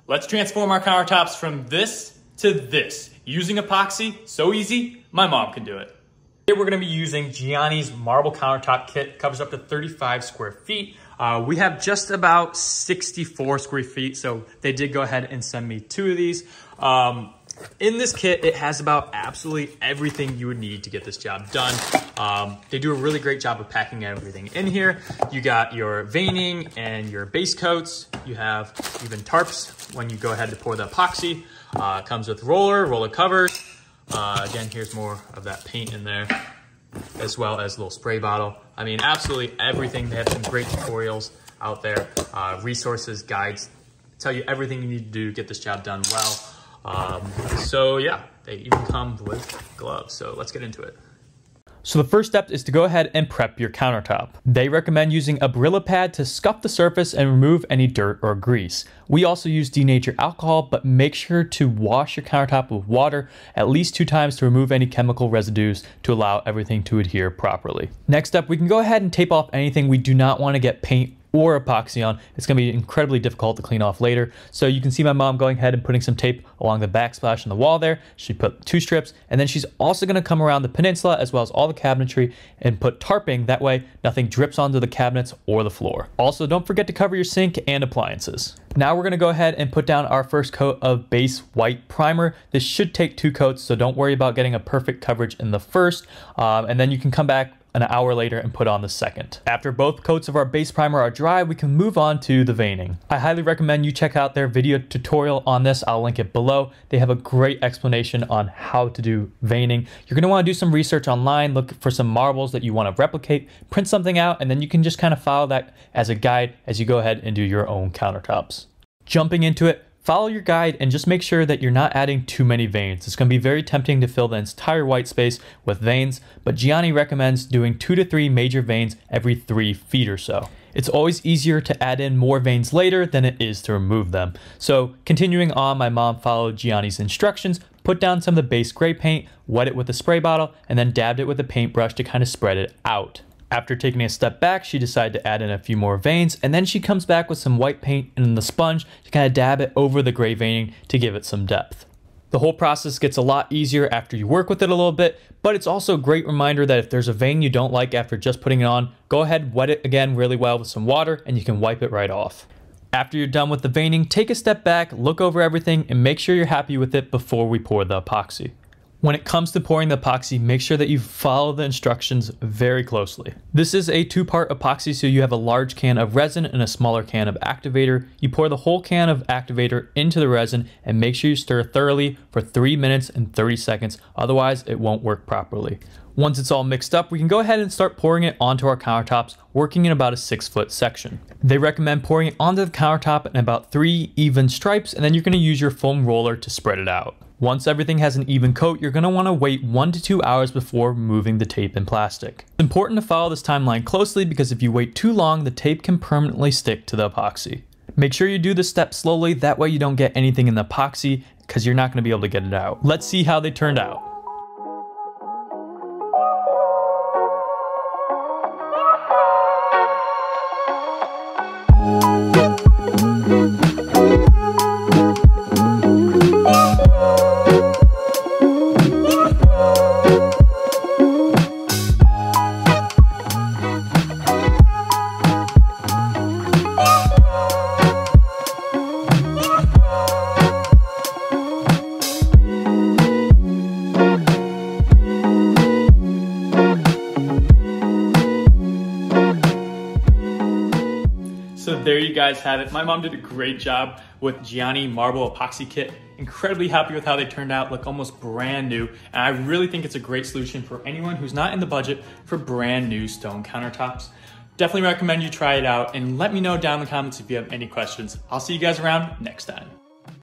Let's transform our countertops from this to this. Using epoxy, so easy, my mom can do it. Here we're gonna be using Giani's marble countertop kit. Covers up to 35 square feet. We have just about 64 square feet, so they did go ahead and send me 2 of these. In this kit, it has about absolutely everything you would need to get this job done. They do a really great job of packing everything in here. You got your veining and your base coats. You have even tarps when you go ahead to pour the epoxy. It comes with roller covers. Again, here's more of that paint in there, as well as a little spray bottle. I mean, absolutely everything. They have some great tutorials out there, resources, guides, tell you everything you need to do to get this job done well. So yeah, they even come with gloves. So let's get into it. So the first step is to go ahead and prep your countertop. They recommend using a Brillo pad to scuff the surface and remove any dirt or grease. We also use denatured alcohol, but make sure to wash your countertop with water at least 2 times to remove any chemical residues to allow everything to adhere properly. Next up, we can go ahead and tape off anything we do not want to get paint or epoxy on. It's going to be incredibly difficult to clean off later. So you can see my mom going ahead and putting some tape along the backsplash on the wall there. She put 2 strips, and then she's also going to come around the peninsula as well as all the cabinetry and put tarping. That way nothing drips onto the cabinets or the floor. Also, don't forget to cover your sink and appliances. Now we're going to go ahead and put down our first coat of base white primer. This should take 2 coats, so don't worry about getting a perfect coverage in the first, and then you can come back an hour later and put on the second. After both coats of our base primer are dry, we can move on to the veining. I highly recommend you check out their video tutorial on this. I'll link it below. They have a great explanation on how to do veining. You're going to want to do some research online, look for some marbles that you want to replicate, print something out, and then you can just kind of follow that as a guide as you go ahead and do your own countertops. Jumping into it, follow your guide and just make sure that you're not adding too many veins. It's going to be very tempting to fill the entire white space with veins, but Giani recommends doing 2 to 3 major veins every 3 feet or so. It's always easier to add in more veins later than it is to remove them. So continuing on, my mom followed Giani's instructions, put down some of the base gray paint, wet it with a spray bottle, and then dabbed it with a paintbrush to kind of spread it out. After taking a step back, she decided to add in a few more veins, and then she comes back with some white paint and the sponge to kind of dab it over the gray veining to give it some depth. The whole process gets a lot easier after you work with it a little bit, but it's also a great reminder that if there's a vein you don't like after just putting it on, go ahead, wet it again really well with some water, and you can wipe it right off. After you're done with the veining, take a step back, look over everything, and make sure you're happy with it before we pour the epoxy. When it comes to pouring the epoxy, make sure that you follow the instructions very closely. This is a 2-part epoxy, so you have a large can of resin and a smaller can of activator. You pour the whole can of activator into the resin and make sure you stir thoroughly for 3 minutes and 30 seconds, otherwise it won't work properly. Once it's all mixed up, we can go ahead and start pouring it onto our countertops, working in about a 6-foot section. They recommend pouring it onto the countertop in about 3 even stripes, and then you're going to use your foam roller to spread it out. Once everything has an even coat, you're going to want to wait 1 to 2 hours before removing the tape and plastic. It's important to follow this timeline closely because if you wait too long, the tape can permanently stick to the epoxy. Make sure you do this step slowly, that way you don't get anything in the epoxy because you're not going to be able to get it out. Let's see how they turned out. So there you guys have it. My mom did a great job with Giani Marble Epoxy Kit. Incredibly happy with how they turned out, look almost brand new. And I really think it's a great solution for anyone who's not in the budget for brand new stone countertops. Definitely recommend you try it out and let me know down in the comments if you have any questions. I'll see you guys around next time.